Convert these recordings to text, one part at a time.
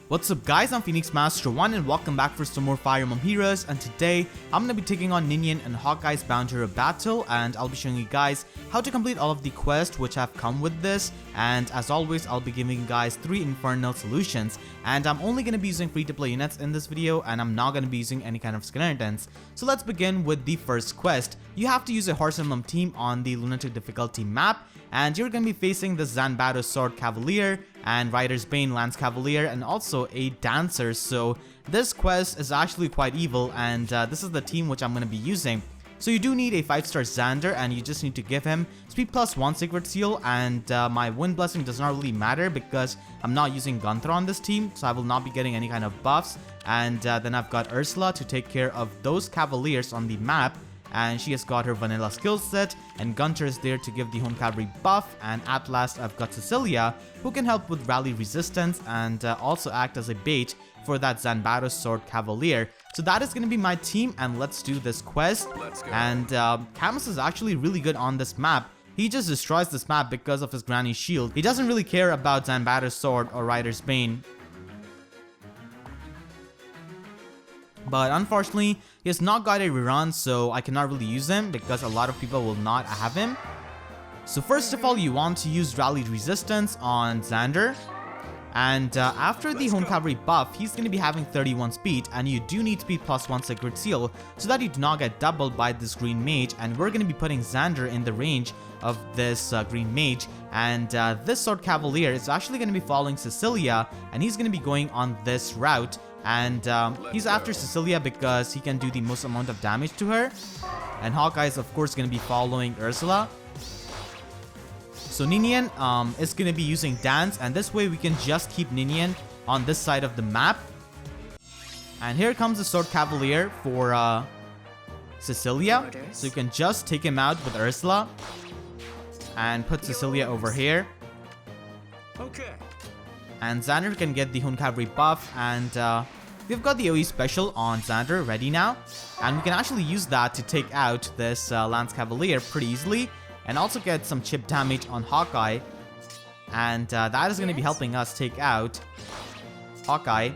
What's up guys, I'm Phoenix Master 1 and welcome back for some more Fire Emblem Heroes, and today I'm going to be taking on Ninian and Hawkeye's Bound Hero Battle, and I'll be showing you guys how to complete all of the quests which have come with this. And as always, I'll be giving you guys 3 Infernal Solutions, and I'm only going to be using free-to-play units in this video, and I'm not going to be using any kind of skeletons. So let's begin with the first quest. You have to use a Horse Emblem team on the Lunatic difficulty map, and you're going to be facing the Zanbato Sword Cavalier and Rider's Bane Lance Cavalier and also a Dancer. So this quest is actually quite evil, and this is the team which I'm going to be using. So you do need a 5-star Xander, and you just need to give him speed plus 1 Sacred Seal, and my Wind Blessing does not really matter because I'm not using Gunter on this team, so I will not be getting any kind of buffs. And then I've got Ursula to take care of those Cavaliers on the map, and she has got her vanilla skill set, and Gunter is there to give the home cavalry buff. And at last I've got Cecilia, who can help with rally resistance and also act as a bait for that Zanbato Sword Cavalier. So that is going to be my team, and let's do this quest. And Camus is actually really good on this map. He just destroys this map because of his Granny Shield. He doesn't really care about Zanbato's Sword or Rider's Bane. But unfortunately, he has not got a rerun, so I cannot really use him because a lot of people will not have him. So first of all, you want to use Rally Resistance on Xander. And after the Home Cavalry buff, he's going to be having 31 speed, and you do need speed plus 1 Sacred Seal so that you do not get doubled by this Green Mage. And we're going to be putting Xander in the range of this Green Mage. And this Sword Cavalier is actually going to be following Cecilia, and he's going to be going on this route. And he's after Cecilia because he can do the most amount of damage to her. And Hawkeye is of course going to be following Ursula. So Ninian is going to be using Dance, and this way we can just keep Ninian on this side of the map. And here comes the Sword Cavalier for Cecilia. So you can just take him out with Ursula and put Cecilia over here. Okay. And Xander can get the Home Cavalry buff, and we've got the OE special on Xander ready now. And we can actually use that to take out this Lance Cavalier pretty easily, and also get some chip damage on Hawkeye. And that is going to be helping us take out Hawkeye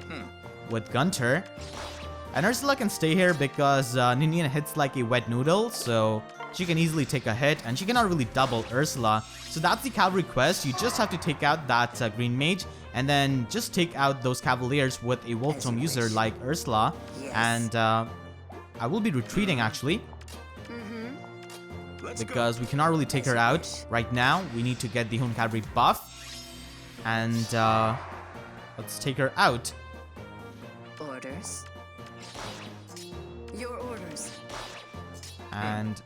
with Gunter. And Ursula can stay here because Ninian hits like a wet noodle, so she can easily take a hit, and she cannot really double Ursula. So that's the Cavalry quest. You just have to take out that Green Mage, and then just take out those Cavaliers with a Wolf Tome user like Ursula. And I will be retreating actually, because we cannot really take her out right now. We need to get the Home Cavalry buff, and let's take her out. Orders. Your orders. And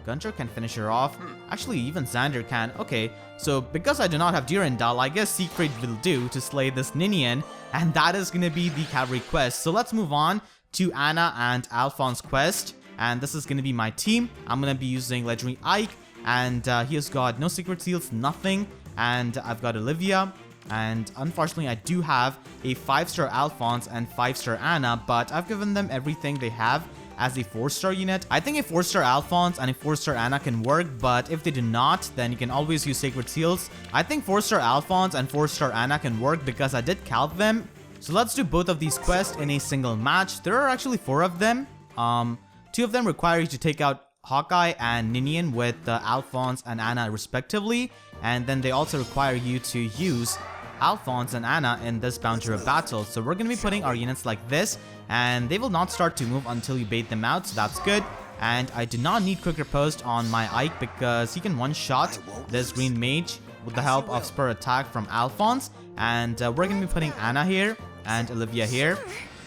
Gunter can finish her off. Actually, even Xander can. Okay, so because I do not have Durandal, I guess Secret will do to slay this Ninian, and that is going to be the Cavalry quest. So let's move on to Anna and Alfonse quest, and this is going to be my team. I'm going to be using Legendary Ike, and he has got no Secret Seals, nothing, and I've got Olivia. And unfortunately, I do have a 5-star Alfonse and 5-star Anna, but I've given them everything they have as a 4-star unit. I think a 4-star Alfonse and a 4-star Anna can work, but if they do not, then you can always use Sacred Seals. I think 4-star Alfonse and 4-star Anna can work because I did calc them. So let's do both of these quests in a single match. There are actually 4 of them. 2 of them require you to take out Hawkeye and Ninian with Alfonse and Anna respectively, and then they also require you to use Alfonse and Anna in this Bound Hero Battle. So we're going to be putting our units like this, and they will not start to move until you bait them out, so that's good. And I do not need Quick Riposte on my Ike because he can one-shot this Green Mage with the help of Spur Attack from Alfonse. And we're going to be putting Anna here and Olivia here.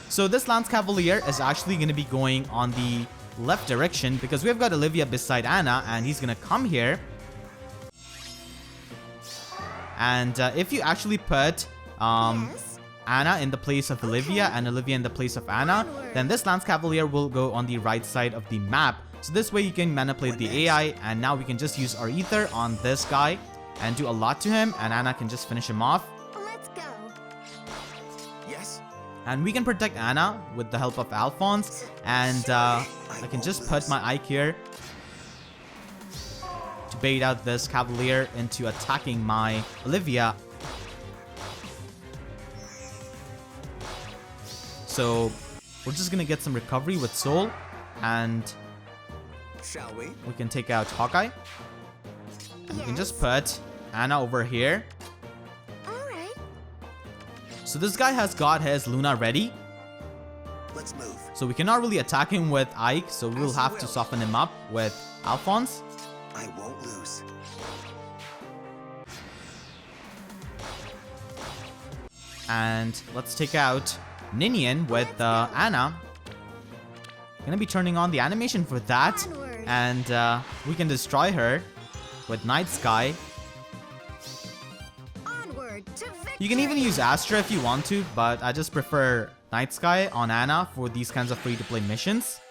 So this Lance Cavalier is actually going to be going on the left direction because we've got Olivia beside Anna, and he's going to come here. And if you actually put Anna in the place of Olivia and Olivia in the place of Anna, then this Lance Cavalier will go on the right side of the map. So this way you can manipulate the AI, and now we can just use our Ether on this guy and do a lot to him, and Anna can just finish him off. Let's go. Yes. And we can protect Anna with the help of Alfonse, and I can just put my Ike here to bait out this Cavalier into attacking my Olivia. so we're just gonna get some recovery with Soul, and Shall we? we can take out Hawkeye. And we can just put Anna over here. Alright. So this guy has got his Luna ready. Let's move. So we cannot really attack him with Ike, so we'll have to soften him up with Alfonse. I won't lose. And let's take out Ninian with Anna. Gonna be turning on the animation for that. Onward. And we can destroy her with Night Sky. Onward to victory. You can even use Astra if you want to, but I just prefer Night Sky on Anna for these kinds of free-to-play missions.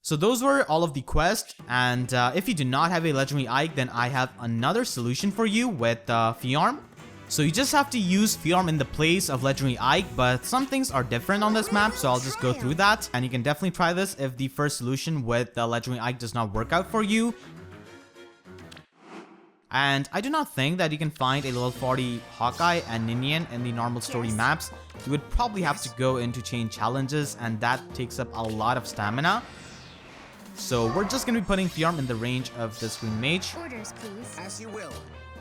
So those were all of the quests, and if you do not have a legendary Ike, then I have another solution for you with Fjorm. So you just have to use Fjorm in the place of legendary Ike, but some things are different on this map, so I'll just go through that. And you can definitely try this if the first solution with the legendary Ike does not work out for you. And I do not think that you can find a level 40 Hawkeye and Ninian in the normal story maps. You would probably have to go into chain challenges, and that takes up a lot of stamina. So we're just going to be putting Fjorm in the range of this Green Mage. Orders, please. As you will.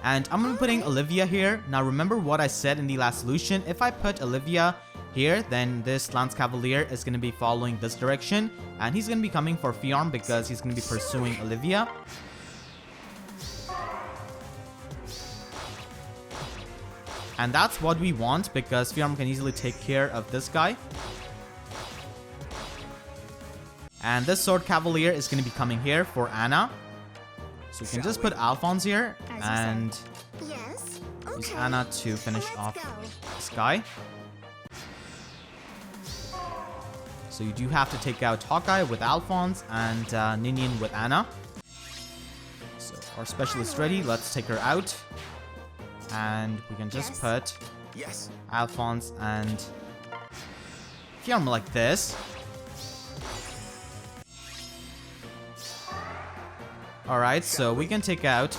And I'm going to be putting Olivia here. Now remember what I said in the last solution. If I put Olivia here, then this Lance Cavalier is going to be following this direction. And he's going to be coming for Fjorm because he's going to be pursuing Olivia. And that's what we want because Fjorm can easily take care of this guy. And this Sword Cavalier is going to be coming here for Anna. So we can just put Alfonse here and Yes. use Okay. Anna to finish Let's off go. this guy. So you do have to take out Hawkeye with Alfonse and Ninian with Anna. So our specialist ready. Let's take her out. And we can just Yes. put Yes. Alfonse and Fjorm like this. Alright, so we can take out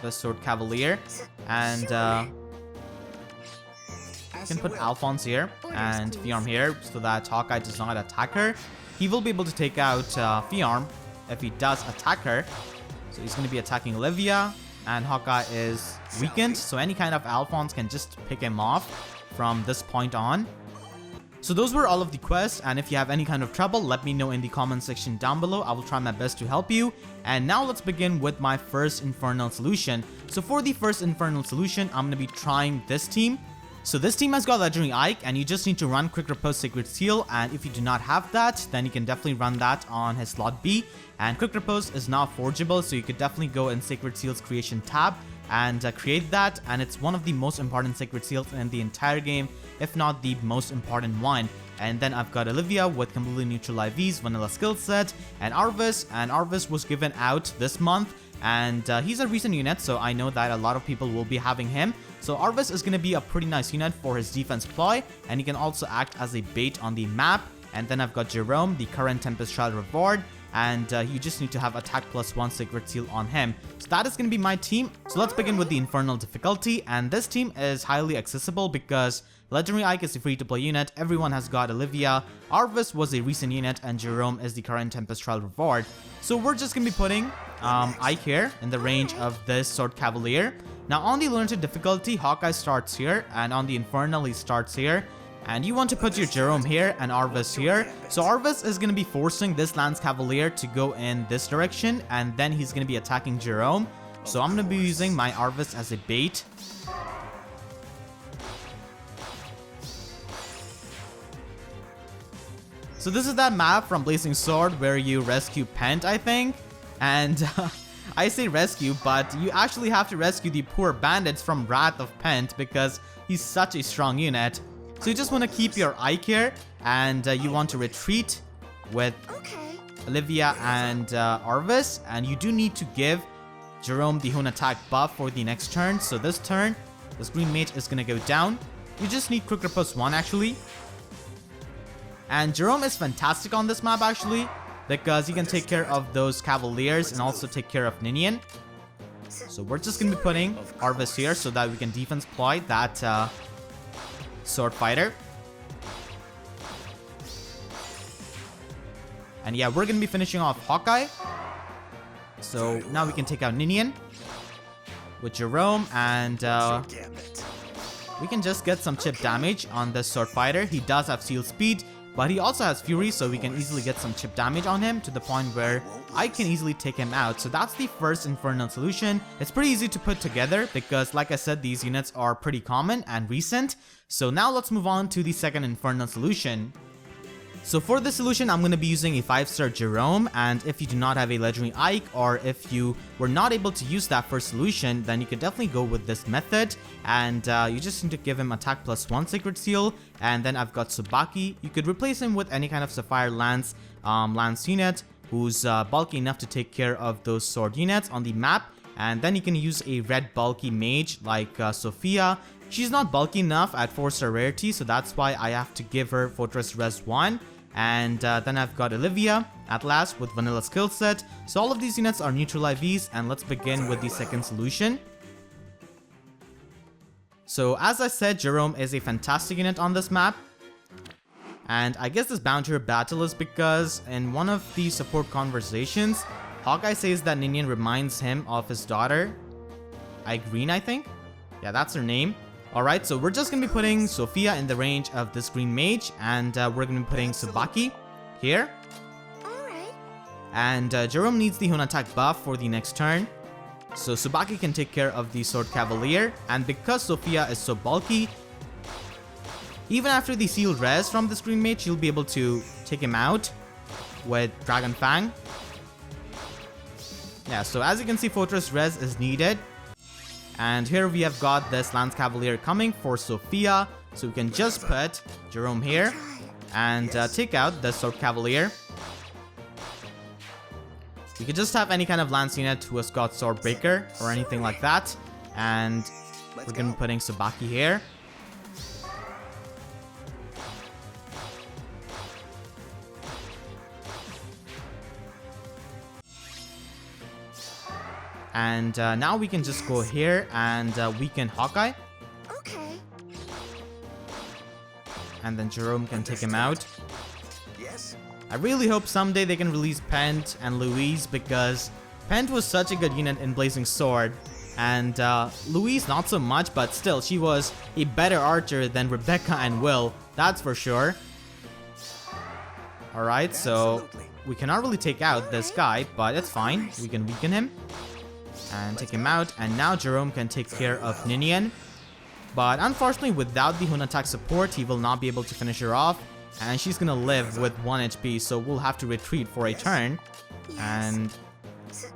the Sword Cavalier and we can put Alfonse here and Fjorm here so that Hawkeye does not attack her. He will be able to take out Fjorm if he does attack her. So he's going to be attacking Olivia, and Hawkeye is weakened, so any kind of Alfonse can just pick him off from this point on. So those were all of the quests, and if you have any kind of trouble, let me know in the comment section down below. I will try my best to help you. And now let's begin with my first Infernal Solution. So for the first Infernal Solution, I'm going to be trying this team. So this team has got legendary Ike, and you just need to run Quick Riposte Sacred Seal, and if you do not have that, then you can definitely run that on his slot B. And Quick Riposte is not forgeable, so you could definitely go in Sacred Seal's creation tab and create that, and it's one of the most important Sacred Seals in the entire game, if not the most important one. And then I've got Olivia with completely neutral IVs, vanilla skill set, and Arvis was given out this month, and he's a recent unit, so I know that a lot of people will be having him. So Arvis is going to be a pretty nice unit for his defense ploy, and he can also act as a bait on the map. And then I've got Gerome, the current Tempest Child reward, and you just need to have attack +1 Sacred Seal on him. So that is going to be my team. So let's begin with the Infernal difficulty, and this team is highly accessible because legendary Ike is a free-to-play unit, everyone has got Olivia, Arvis was a recent unit, and Gerome is the current Tempest Child reward. So we're just going to be putting Ike here in the range of this Sword Cavalier. Now on the Lunatic difficulty, Hawkeye starts here, and on the Infernal he starts here. And you want to put your Gerome here and Arvis here. So Arvis is going to be forcing this Lance Cavalier to go in this direction, and then he's going to be attacking Gerome. So I'm going to be using my Arvis as a bait. So this is that map from Blazing Sword where you rescue Pent, I think. And I say rescue, but you actually have to rescue the poor bandits from Wrath of Pent because he's such a strong unit. So you just want to keep your Ike here, and you want to retreat with Olivia and Arvis, and you do need to give Gerome the Hun attack buff for the next turn. So this turn, this Green Mage is going to go down. You just need Quick Riposte 1 actually. And Gerome is fantastic on this map actually, because he can take care of those Cavaliers and also take care of Ninian. So we're just going to be putting Arvis here so that we can defense ploy that Sword Fighter. And yeah, we're gonna be finishing off Hawkeye. So now we can take out Ninian with Gerome, and we can just get some chip damage on this sword fighter. He does have seal speed, but he also has fury, so we can easily get some chip damage on him to the point where I can easily take him out. So that's the first Infernal Solution. It's pretty easy to put together because, like I said, these units are pretty common and recent. So now let's move on to the second Infernal Solution. So for this solution, I'm going to be using a 5-star Gerome, and if you do not have a legendary Ike, or if you were not able to use that first solution, then you could definitely go with this method, and you just need to give him attack +1 sacred seal. And then I've got Subaki. You could replace him with any kind of Sapphire Lance unit who's bulky enough to take care of those sword units on the map, and then you can use a red bulky mage like Sophia. She's not bulky enough at 4-star rarity, so that's why I have to give her Fortress Res 1. And then I've got Olivia at last with vanilla skill set. So all of these units are neutral IVs, and let's begin with the second solution. So as I said, Gerome is a fantastic unit on this map. And I guess this Bound Hero Battle is because in one of the support conversations, Hawkeye says that Ninian reminds him of his daughter, Green, I think. Yeah, that's her name. Alright, so we're just going to be putting Sophia in the range of this green mage, and we're going to be putting Subaki here. Alright. And Gerome needs the Hun attack buff for the next turn. So Subaki can take care of the Sword Cavalier, and because Sophia is so bulky, even after the sealed res from this green mage, you'll be able to take him out with Dragon Fang. Yeah, so as you can see, Fortress res is needed. And here we have got this Lance Cavalier coming for Sophia. So we can just put Gerome here and take out the Sword Cavalier. You could just have any kind of Lance unit who has got Sword Breaker or anything like that. And we're going to be putting Subaki here. And now we can just go here and weaken Hawkeye. Okay. And then Gerome can take him out. Yes. I really hope someday they can release Pent and Louise, because Pent was such a good unit in Blazing Sword. And Louise not so much, but still, she was a better archer than Rebecca and Will. That's for sure. Alright, so we cannot really take out this guy, but it's fine. We can weaken him and take him out, and now Gerome can take care of Ninian. But unfortunately, without the Hun attack support, he will not be able to finish her off, and she's gonna live with 1 HP, so we'll have to retreat for a turn. And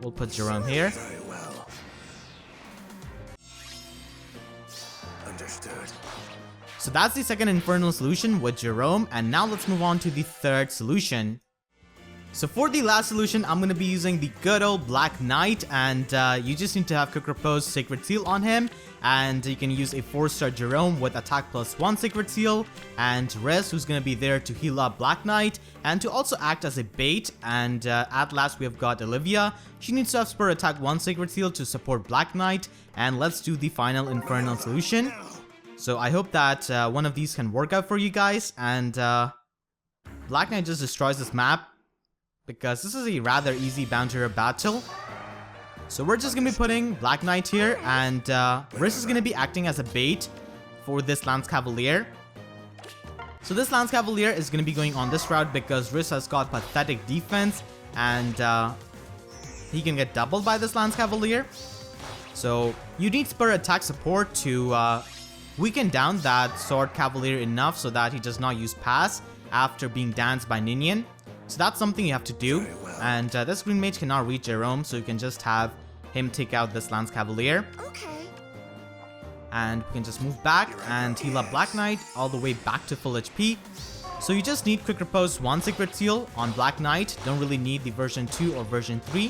we'll put Gerome here. Very well. Understood. So that's the second Infernal Solution with Gerome, and now let's move on to the third solution. So for the last solution, I'm going to be using the good old Black Knight, and you just need to have Quick Repose Sacred Seal on him, and you can use a 4-star Gerome with attack +1 Sacred Seal, and Riz, who's going to be there to heal up Black Knight, and to also act as a bait. And at last we have got Olivia. She needs to have Spur attack 1 Sacred Seal to support Black Knight, and let's do the final Infernal Solution. So I hope that one of these can work out for you guys, and Black Knight just destroys this map, because this is a rather easy Bound Hero Battle. So we're just going to be putting Black Knight here, and Riz is going to be acting as a bait for this Lance Cavalier. So this Lance Cavalier is going to be going on this route because Riz has got pathetic defense, and he can get doubled by this Lance Cavalier. So you need Spur attack support to weaken down that Sword Cavalier enough so that he does not use Pass after being danced by Ninian. So that's something you have to do, and this green mage cannot reach Gerome, so you can just have him take out this Lance Cavalier. Okay. And we can just move back and heal up Black Knight all the way back to full HP. So you just need Quick Repose 1 Sacred Seal on Black Knight, don't really need the version 2 or version 3.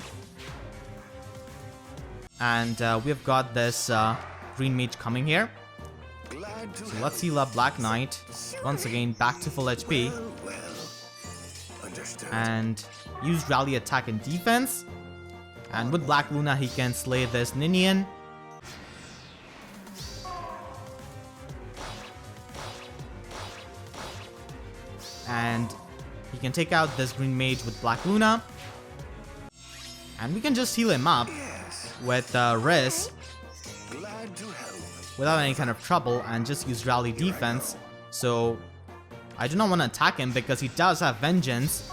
And we have got this green mage coming here. So let's heal up Black Knight, once again back to full HP. And use rally attack and defense, and with Black Luna he can slay this Ninian. And he can take out this green mage with Black Luna. And we can just heal him up with Riz Glad to help. without any kind of trouble and just use rally defense. So I do not want to attack him because he does have vengeance.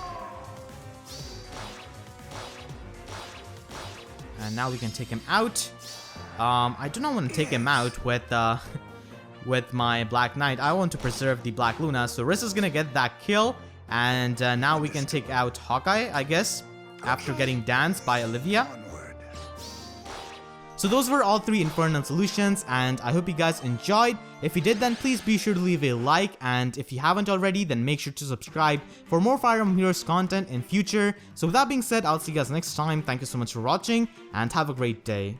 And now we can take him out. I do not want to take him out with with my Black Knight. I want to preserve the Black Luna. So Riz is gonna get that kill. And now we can take out Hawkeye, I guess, after getting danced by Olivia. Onward. So those were all 3 Infernal Solutions, and I hope you guys enjoyed. If you did, then please be sure to leave a like, and if you haven't already, then make sure to subscribe for more Fire Emblem Heroes content in future. So with that being said, I'll see you guys next time. Thank you so much for watching, and have a great day.